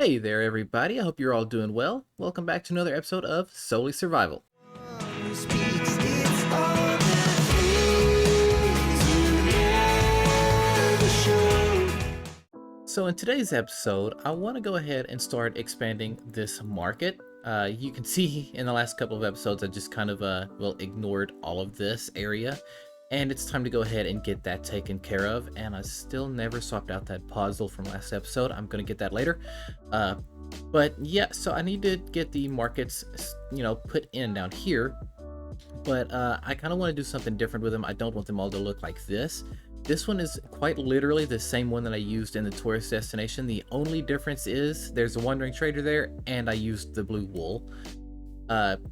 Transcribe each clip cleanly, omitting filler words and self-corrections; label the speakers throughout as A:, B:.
A: Hey there, everybody. I hope you're all doing well. Welcome back to another episode of Solely Survival.
B: Speaks, it's all the things you never showed.
A: So, in today's episode, I want to go ahead and start expanding this market. You can see in the last couple of episodes, I just kind of ignored all of this area, and it's time to go ahead and get that taken care of. And I still never swapped out that puzzle from last episode. I'm gonna get that later. But yeah, so I need to get the markets, put in down here. But I kind of want to do something different with them. I don't want them all to look like this. This one is quite literally the same one that I used in the tourist destination. The only difference is there's a wandering trader there, and I used the blue wool.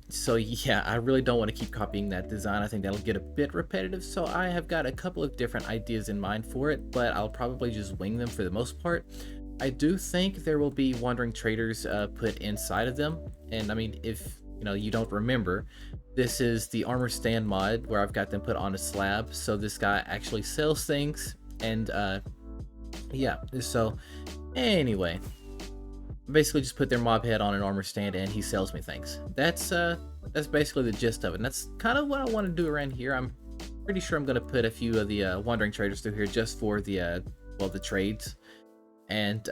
A: So yeah, I really don't want to keep copying that design. I think that'll get a bit repetitive. So I have got a couple of different ideas in mind for it, but I'll probably just wing them for the most part. I do think there will be wandering traders put inside of them. And I mean, if you don't remember, this is the armor stand mod where I've got them put on a slab. So this guy actually sells things. And yeah, so anyway, basically just put their mob head on an armor stand and he sells me things. That's basically the gist of it. And that's kind of what I want to do around here. I'm pretty sure I'm going to put a few of the wandering traders through here just for the the trades. And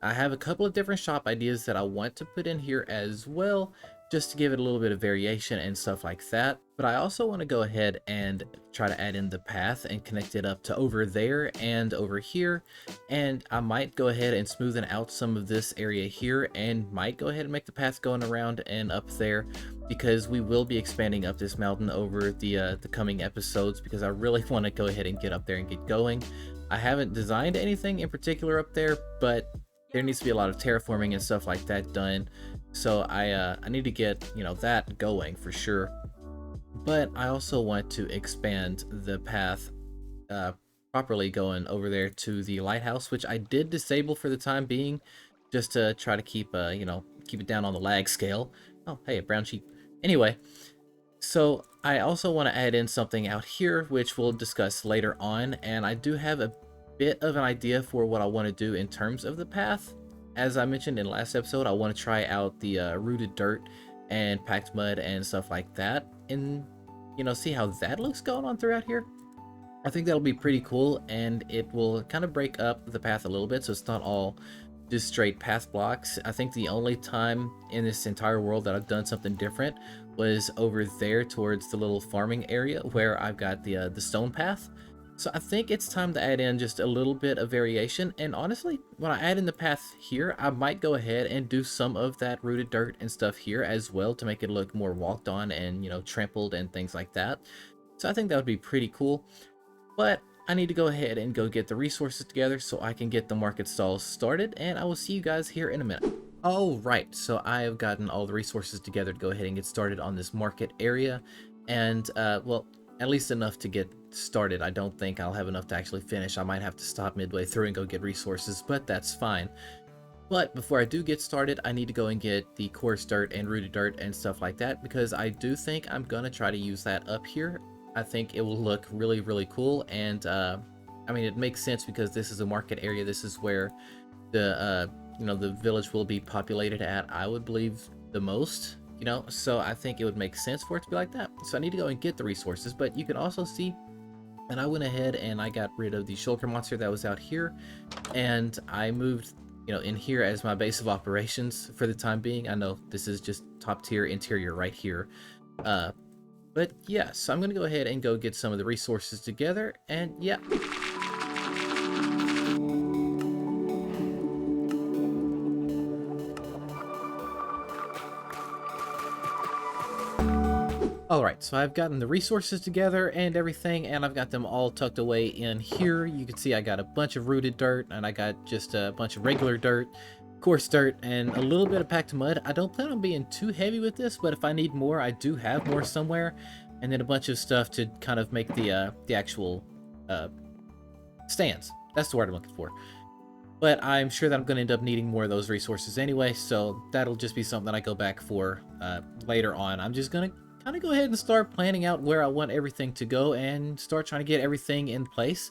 A: I have a couple of different shop ideas that I want to put in here as well, just to give it a little bit of variation and stuff like that. But I also want to go ahead and try to add in the path and connect it up to over there and over here. And I might go ahead and smoothen out some of this area here, and might go ahead and make the path going around and up there, because we will be expanding up this mountain over the coming episodes, because I really want to go ahead and get up there and get going. I haven't designed anything in particular up there, but there needs to be a lot of terraforming and stuff like that done. So I need to get that going for sure. But I also want to expand the path properly going over there to the lighthouse, which I did disable for the time being, just to try to keep keep it down on the lag scale. Oh, hey, a brown sheep. Anyway, so I also want to add in something out here, which we'll discuss later on, and I do have a bit of an idea for what I want to do in terms of the path. As I mentioned in the last episode, I want to try out the rooted dirt and packed mud and stuff like that, and see how that looks going on throughout here. I think that'll be pretty cool, and it will kind of break up the path a little bit, so it's not all just straight path blocks. I think the only time in this entire world that I've done something different was over there towards the little farming area where I've got the stone path. So I think it's time to add in just a little bit of variation. And honestly, when I add in the path here, I might go ahead and do some of that rooted dirt and stuff here as well to make it look more walked on and trampled and things like that. So I think that would be pretty cool. But I need to go ahead and go get the resources together so I can get the market stalls started, and I will see you guys here in a minute. All right, so I have gotten all the resources together to go ahead and get started on this market area, and well, at least enough to get started. I don't think I'll have enough to actually finish. I might have to stop midway through and go get resources, but that's fine. But before I do get started, I need to go and get the coarse dirt and rooted dirt and stuff like that, because I do think I'm gonna try to use that up here. I think it will look really, really cool, and I mean, it makes sense because this is a market area. This is where the the village will be populated at, I would believe, the most. So I think it would make sense for it to be like that. So I need to go and get the resources, but you can also see that I went ahead and I got rid of the shulker monster that was out here, and I moved in here as my base of operations for the time being. I know this is just top tier interior right here. But yeah, so I'm gonna go ahead and go get some of the resources together, and yeah. Alright, so I've gotten the resources together and everything, and I've got them all tucked away in here. You can see I got a bunch of rooted dirt, and I got just a bunch of regular dirt, coarse dirt, and a little bit of packed mud. I don't plan on being too heavy with this, but if I need more, I do have more somewhere. And then a bunch of stuff to kind of make the actual stands. That's the word I'm looking for. But I'm sure that I'm going to end up needing more of those resources anyway, so that'll just be something that I go back for later on. I'm just going to kind of go ahead and start planning out where I want everything to go and start trying to get everything in place.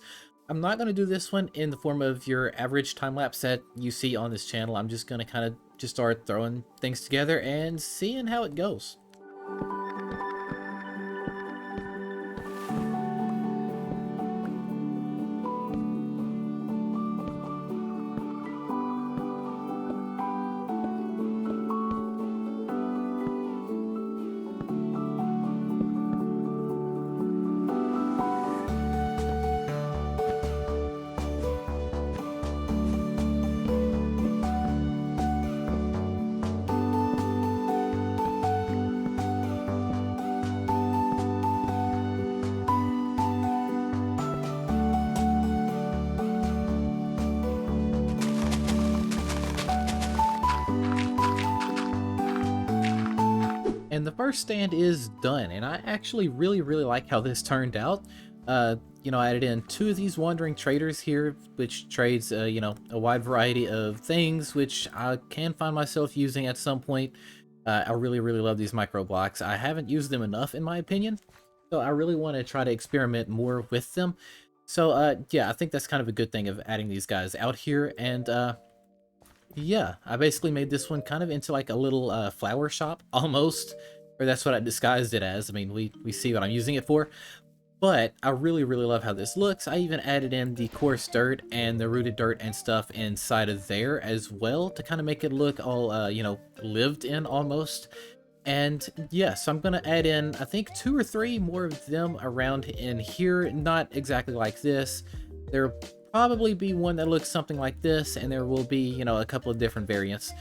A: I'm not going to do this one in the form of your average time lapse that you see on this channel. I'm just going to kind of just start throwing things together and seeing how it goes. And the first stand is done, and I actually really like how this turned out. You know, I added in 2 of these wandering traders here, which trades, you know, a wide variety of things, which I can find myself using at some point. I really love these micro blocks. I haven't used them enough, in my opinion, so I really want to try to experiment more with them. So, yeah, I think that's kind of a good thing of adding these guys out here, and, yeah, I basically made this one kind of into like a little flower shop, almost, or that's what I disguised it as. I mean, we see what I'm using it for, but I really love how this looks. I even added in the coarse dirt and the rooted dirt and stuff inside of there as well to kind of make it look all, you know, lived in almost. And yes, I'm gonna add in, I think 2 or 3 more of them around in here, not exactly like this. There'll probably be one that looks something like this, and there will be, you know, a couple of different variants.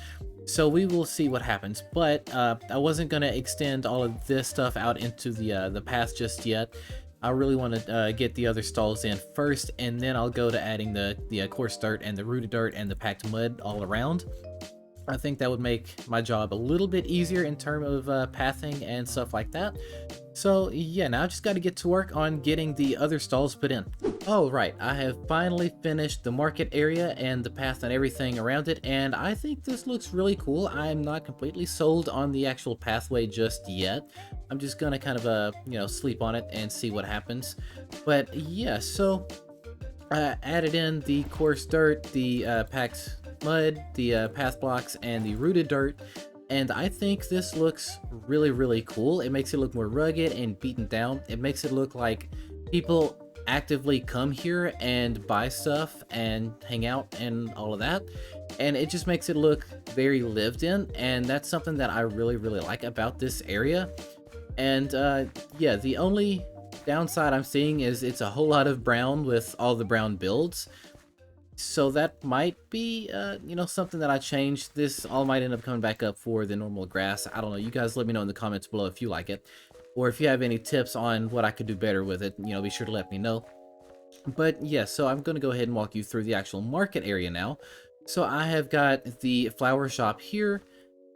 A: So we will see what happens, but I wasn't going to extend all of this stuff out into the path just yet. I really want to get the other stalls in first, and then I'll go to adding the coarse dirt and the rooted dirt and the packed mud all around. I think that would make my job a little bit easier in terms of pathing and stuff like that. So yeah, now I just got to get to work on getting the other stalls put in. Oh right, I have finally finished the market area and the path and everything around it, and I think this looks really cool. I'm not completely sold on the actual pathway just yet. I'm just gonna kind of you know, sleep on it and see what happens. But yeah, so I added in the coarse dirt, the packed mud, the path blocks, and the rooted dirt, and I think this looks really cool. It makes it look more rugged and beaten down. It makes it look like people actively come here and buy stuff and hang out and all of that, and it just makes it look very lived in, and that's something that I really like about this area. And yeah, the only downside I'm seeing is it's a whole lot of brown with all the brown builds. So that might be, you know, something that I changed. This all might end up coming back up for the normal grass. I don't know. You guys let me know in the comments below if you like it. Or if you have any tips on what I could do better with it, you know, be sure to let me know. But yeah, so I'm going to go ahead and walk you through the actual market area now. So I have got the flower shop here.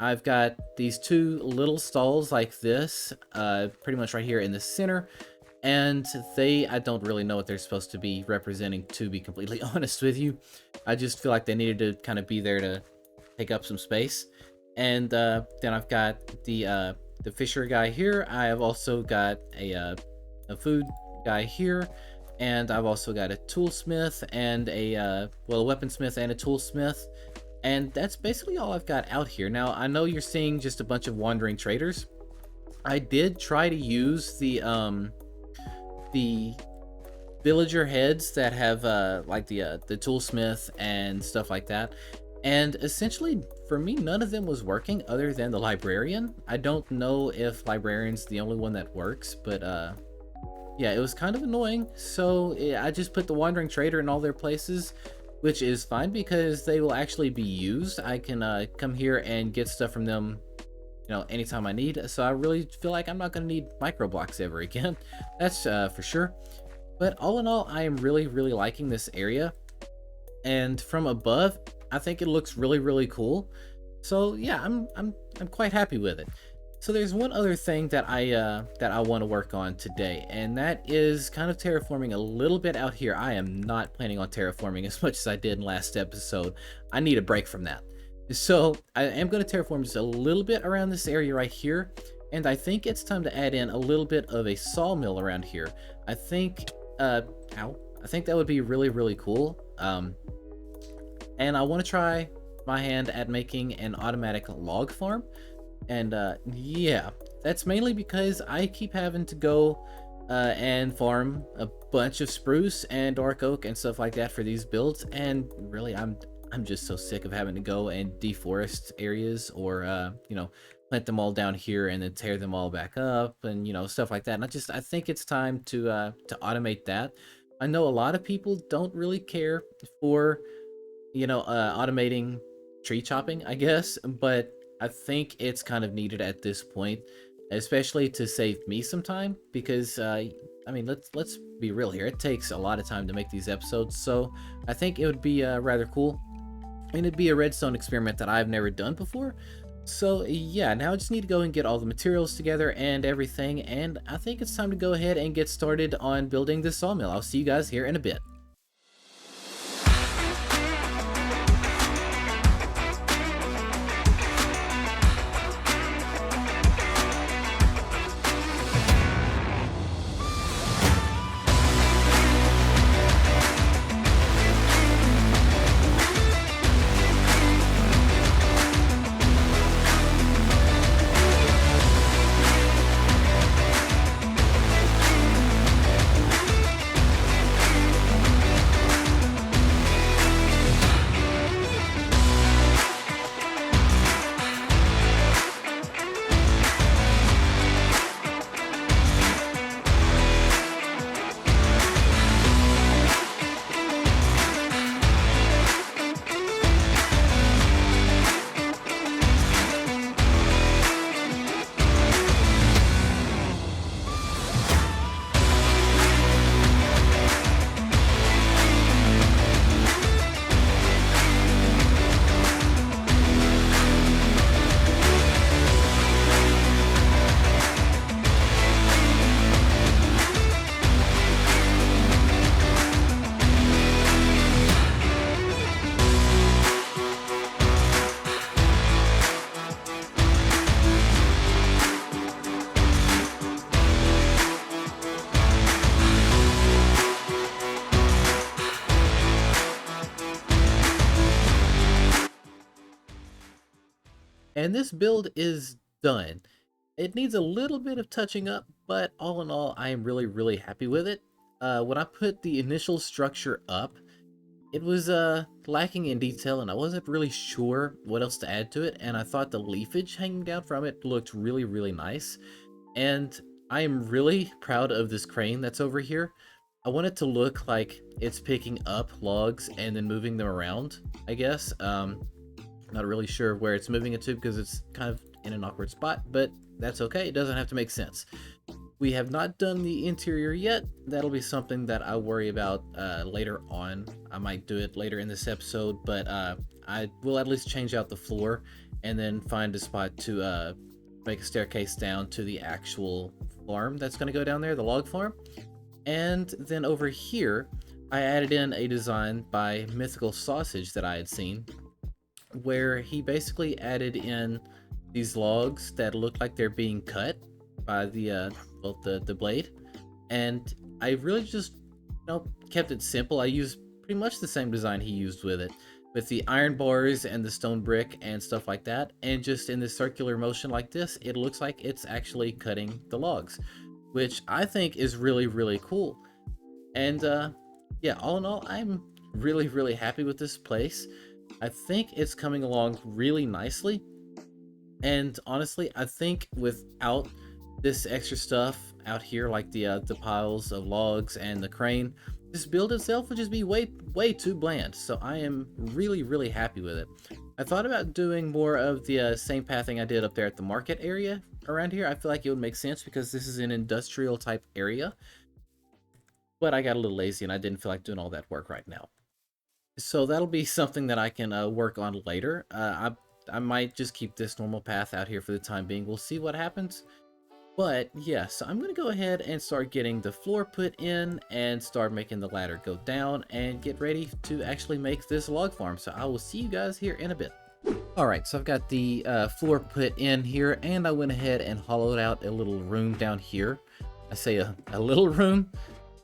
A: I've got these 2 little stalls like this, pretty much right here in the center. And I don't really know what they're supposed to be representing, to be completely honest with you. I just feel like they needed to kind of be there to take up some space. And then I've got the fisher guy here. I have also got a food guy here, and I've also got a toolsmith and a weaponsmith and a toolsmith. And that's basically all I've got out here. Now, I know you're seeing just a bunch of wandering traders. I did try to use the villager heads that have like the toolsmith and stuff like that, and essentially for me none of them was working other than the librarian. I don't know if librarian's the only one that works, but yeah, it was kind of annoying. So I just put the wandering trader in all their places, which is fine because they will actually be used. I can come here and get stuff from them, you know, anytime I need. So I really feel like I'm not going to need micro blocks ever again. That's for sure. But all in all, I am really liking this area, and from above I think it looks really cool. So yeah, I'm quite happy with it. So there's one other thing that I want to work on today, and that is kind of terraforming a little bit out here. I am not planning on terraforming as much as I did in last episode. I need a break from that. So I am going to terraform just a little bit around this area right here, and I think it's time to add in a little bit of a sawmill around here. I think I think that would be really, really cool. And I want to try my hand at making an automatic log farm. And yeah, that's mainly because I keep having to go and farm a bunch of spruce and dark oak and stuff like that for these builds. And really, I'm just so sick of having to go and deforest areas, or plant them all down here and then tear them all back up, and stuff like that. And I think it's time to automate that. I know a lot of people don't really care for automating tree chopping, I guess, but I think it's kind of needed at this point, especially to save me some time, because I mean, let's be real here. It takes a lot of time to make these episodes, so I think it would be rather cool, and it'd be a redstone experiment that I've never done before. So yeah, now I just need to go and get all the materials together and everything, and I think it's time to go ahead and get started on building this sawmill. I'll see you guys here in a bit. And this build is done. It needs a little bit of touching up, but all in all, I am really, really happy with it. When I put the initial structure up, it was lacking in detail, and I wasn't really sure what else to add to it, and I thought the leafage hanging down from it looked really, really nice. And I am really proud of this crane that's over here. I want it to look like it's picking up logs and then moving them around, I guess. Not really sure where it's moving it to because it's kind of in an awkward spot, but that's okay. It doesn't have to make sense. We have not done the interior yet. That'll be something that I worry about later on. I might do it later in this episode, but I will at least change out the floor and then find a spot to make a staircase down to the actual farm that's going to go down there, the log farm. And then over here, I added in a design by Mythical Sausage that I had seen, where he basically added in these logs that look like they're being cut by the blade. And I really just kept it simple. I used pretty much the same design he used with it, with the iron bars and the stone brick and stuff like that. And just in this circular motion like this, it looks like it's actually cutting the logs, which I think is really, really cool. And yeah, all in all, I'm really, really happy with this place. I think it's coming along really nicely. And honestly, I think without this extra stuff out here, like the piles of logs and the crane, this build itself would just be way too bland. So I am really, really happy with it. I thought about doing more of the same pathing I did up there at the market area around here. I feel like it would make sense because this is an industrial type area. But I got a little lazy and I didn't feel like doing all that work right now. So that'll be something that I can work on later. I might just keep this normal path out here for the time being. We'll see what happens. But yeah, so I'm going to go ahead and start getting the floor put in and start making the ladder go down and get ready to actually make this log farm. So I will see you guys here in a bit. Alright, so I've got the floor put in here, and I went ahead and hollowed out a little room down here. I say a little room.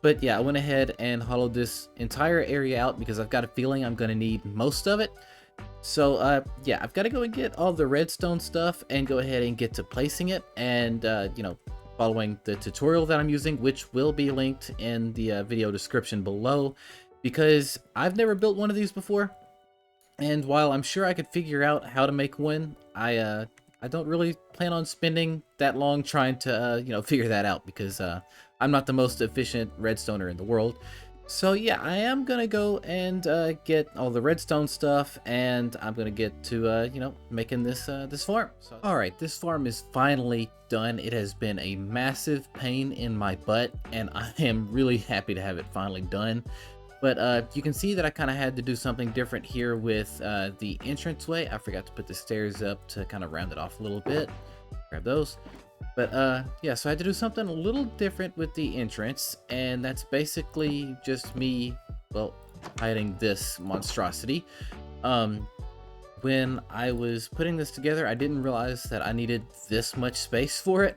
A: But yeah, I went ahead and hollowed this entire area out because I've got a feeling I'm going to need most of it. So yeah, I've got to go and get all the redstone stuff and go ahead and get to placing it, and you know, following the tutorial that I'm using, which will be linked in the video description below, because I've never built one of these before. And while I'm sure I could figure out how to make one, I don't really plan on spending that long trying to you know, figure that out, because I'm not the most efficient redstoner in the world. So yeah, I am gonna go and get all the redstone stuff, and I'm gonna get to you know, making this this farm. So, all right, this farm is finally done. It has been a massive pain in my butt, and I am really happy to have it finally done. But you can see that I kind of had to do something different here with the entranceway. I forgot to put the stairs up to kind of round it off a little bit. Grab those. But yeah, so I had to do something a little different with the entrance, and that's basically just me, well, hiding this monstrosity. When I was putting this together, I didn't realize that I needed this much space for it.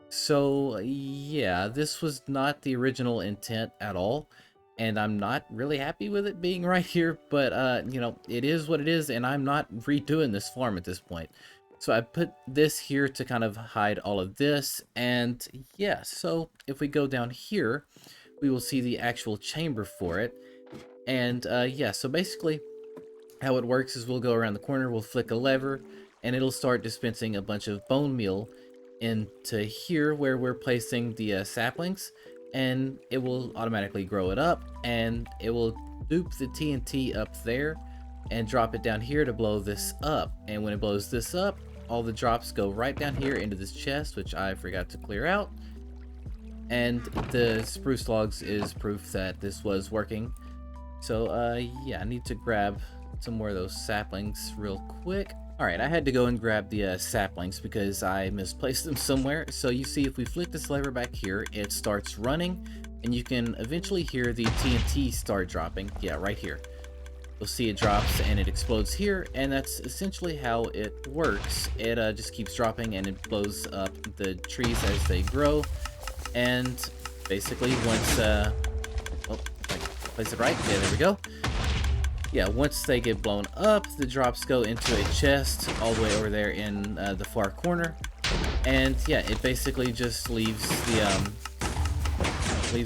A: So yeah, this was not the original intent at all, and I'm not really happy with it being right here, but you know, it is what it is, and I'm not redoing this farm at this point. So I put this here to kind of hide all of this, and yeah, so if we go down here, we will see the actual chamber for it. And yeah, so basically how it works is we'll go around the corner, we'll flick a lever, and it'll start dispensing a bunch of bone meal into here where we're placing the saplings, and it will automatically grow it up, and it will dupe the TNT up there and drop it down here to blow this up. And when it blows this up, all the drops go right down here into this chest, which I forgot to clear out. And the spruce logs is proof that this was working. So yeah, I need to grab some more of those saplings real quick. All right, I had to go and grab the saplings because I misplaced them somewhere. So you see, if we flick this lever back here, it starts running, and you can eventually hear the TNT start dropping. Yeah, right here. You'll see it drops and it explodes here, and that's essentially how it works. It just keeps dropping and it blows up the trees as they grow. And basically once, oh, if I place it right, yeah, there we go. Yeah, once they get blown up, the drops go into a chest all the way over there in the far corner. And yeah, it basically just leaves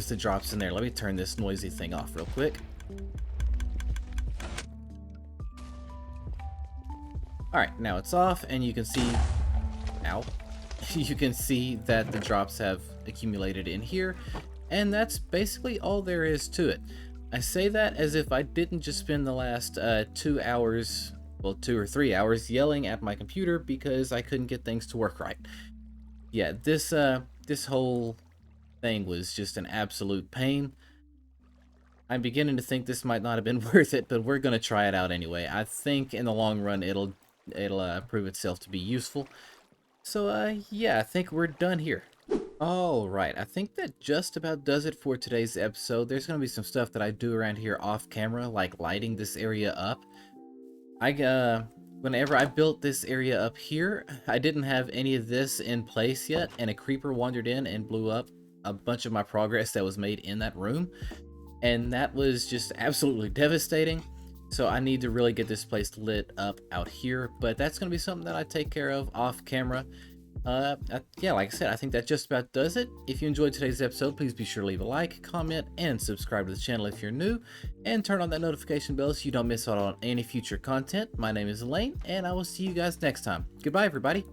A: the drops in there. Let me turn this noisy thing off real quick. Alright, now it's off, and you can see, ow, you can see that the drops have accumulated in here, and that's basically all there is to it. I say that as if I didn't just spend the last 2 hours, well, 2 or 3 hours yelling at my computer because I couldn't get things to work right. Yeah, this whole thing was just an absolute pain. I'm beginning to think this might not have been worth it, but we're gonna try it out anyway. I think in the long run it'll prove itself to be useful. So yeah, I think we're done here. All right, I think that just about does it for today's episode. There's gonna be some stuff that I do around here off camera, like lighting this area up. Whenever I built this area up here, I didn't have any of this in place yet, and a creeper wandered in and blew up a bunch of my progress that was made in that room, and that was just absolutely devastating. So I need to really get this place lit up out here, but that's going to be something that I take care of off camera. Yeah, like I said, I think that just about does it. If you enjoyed today's episode, please be sure to leave a like, comment, and subscribe to the channel if you're new, and turn on that notification bell so you don't miss out on any future content. My name is Elaine, and I will see you guys next time. Goodbye, everybody.